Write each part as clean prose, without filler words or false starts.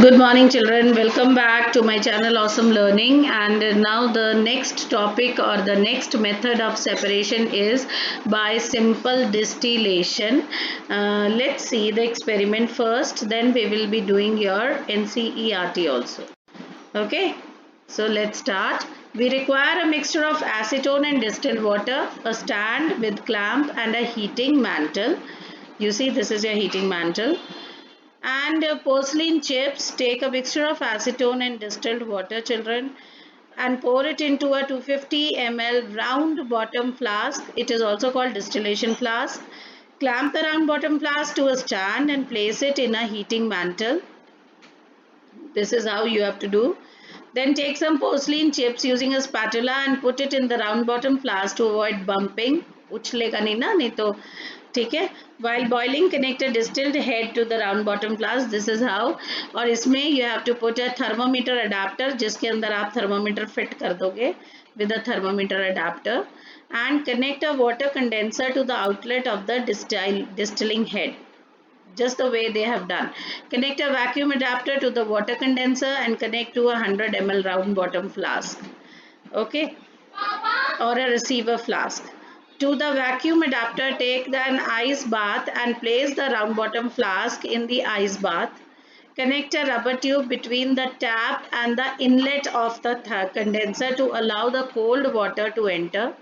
Good morning children, welcome back to my channel Awesome Learning. And now the next topic or the next method of separation is by simple distillation. Let's see the experiment first, then we will be doing your NCERT also. Okay, so let's start. We require a mixture of acetone and distilled water, a stand with clamp and a heating mantle. You see, this is your heating mantle. And porcelain chips. Take a mixture of acetone and distilled water, children, and pour it into a 250 ml round bottom flask. It is also called distillation flask. Clamp the round bottom flask to a stand and place it in a heating mantle. This is how you have to do. Then take some porcelain chips using a spatula and put it in the round bottom flask to avoid bumping. उछलेगा नहीं ना, नहीं तो ठीक है. While boiling, connect a distilled head to the round bottom flask. This is how. और इसमें you have to put a thermometer adapter, जिसके अंदर आप thermometer fit कर दोगे with a thermometer adapter, and connect a water condenser to the outlet of the distilling head. Just the way they have done. Connect a vacuum adapter to the water condenser and connect to a 100 ml round bottom flask. Okay, or a receiver flask. To the vacuum adapter, take an ice bath and place the round bottom flask in the ice bath. Connect a rubber tube between the tap and the inlet of the condenser to allow the cold water to enter.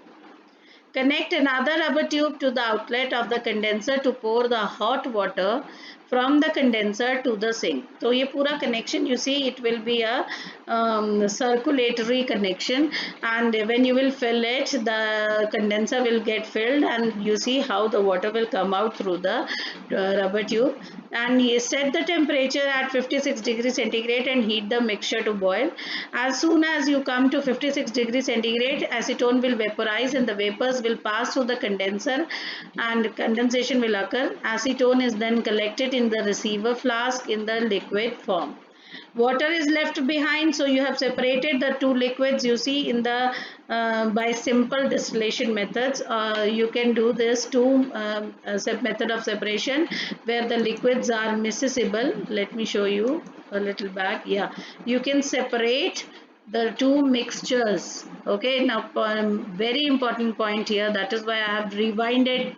Connect another rubber tube to the outlet of the condenser to pour the hot water from the condenser to the sink. So ये पूरा connection, you see, it will be a circulatory connection, and when you will fill it, the condenser will get filled, and you see how the water will come out through the rubber tube. And you set the temperature at 56 degrees centigrade and heat the mixture to boil. As soon as you come to 56 degrees centigrade, acetone will vaporize and the vapors will pass through the condenser and condensation will occur. Acetone is then collected in the receiver flask in the liquid form. Water is left behind, so you have separated the two liquids. You see, in the by simple distillation methods, you can do this method of separation where the liquids are miscible. Let me show you a little back. Yeah, you can separate the two mixtures. Okay, now very important point here, that is why I have rewinded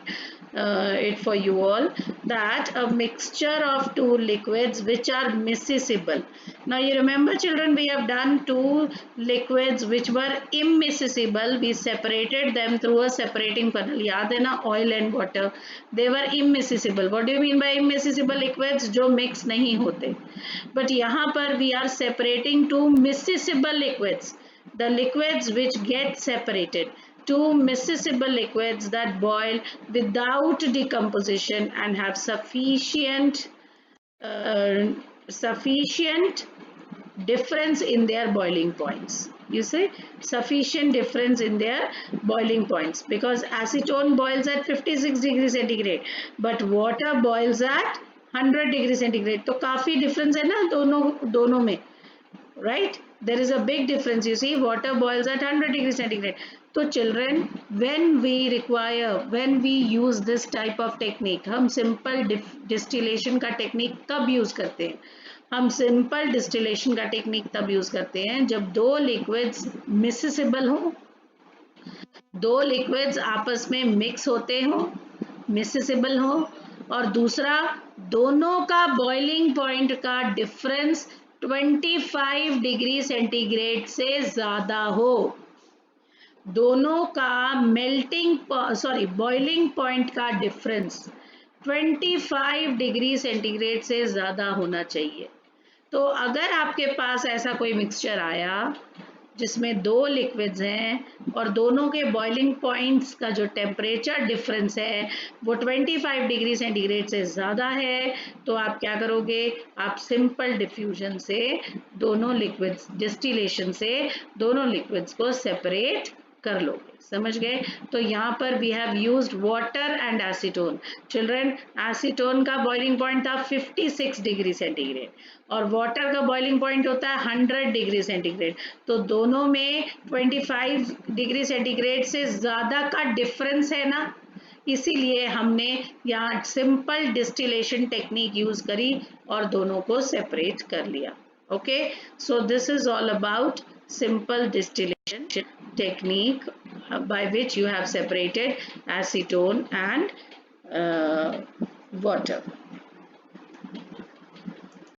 it for you all, that a mixture of two liquids which are miscible. Now you remember children, we have done two liquids which were immiscible. We separated them through a separating funnel. याद है ना, oil and water, they were immiscible. What do you mean by immiscible liquids? जो mix नहीं होते. But यहाँ पर we are separating two miscible liquids, the liquids which get separated. Two miscible liquids that boil without decomposition and have sufficient difference in their boiling points. You see, sufficient difference in their boiling points, because acetone boils at 56 degrees centigrade but water boils at 100 degrees centigrade. तो काफी difference है ना दोनों में, right? There is a big difference. You see, water boils at 100 degrees centigrade. So children, when we use this type of technique, हम simple distillation का technique कब use करते हैं? हम simple distillation का technique तब use करते हैं जब दो liquids miscible हो, दो liquids आपस में mix होते हो, miscible हो, और दूसरा दोनों का boiling point का difference 25 डिग्री सेंटीग्रेड से ज़्यादा हो. दोनों का बॉइलिंग पॉइंट का डिफरेंस 25 डिग्री सेंटीग्रेड से ज़्यादा होना चाहिए. तो अगर आपके पास ऐसा कोई मिक्सचर आया जिसमें दो लिक्विड्स हैं और दोनों के बॉइलिंग पॉइंट्स का जो टेम्परेचर डिफरेंस है वो 25 डिग्री सेंटीग्रेड से ज़्यादा है, तो आप क्या करोगे? आप सिंपल डिफ्यूजन से दोनों लिक्विड्स, डिस्टिलेशन से दोनों लिक्विड्स को सेपरेट कर लोगे. समझ गए? तो यहाँ पर we have used water and acetone. Children, acetone का बॉइलिंग पॉइंट था 56 डिग्री सेंटीग्रेड और वाटर का बॉइलिंग पॉइंट होता है 100 डिग्री सेंटीग्रेड. तो दोनों में 25 डिग्री सेंटीग्रेड से ज़्यादा का डिफरेंस है ना, इसीलिए हमने यहाँ सिंपल डिस्टिलेशन टेक्निक यूज़ करी और दोनों को सेपरेट कर लिया. Okay, so this is all about simple distillation technique by which you have separated acetone and water.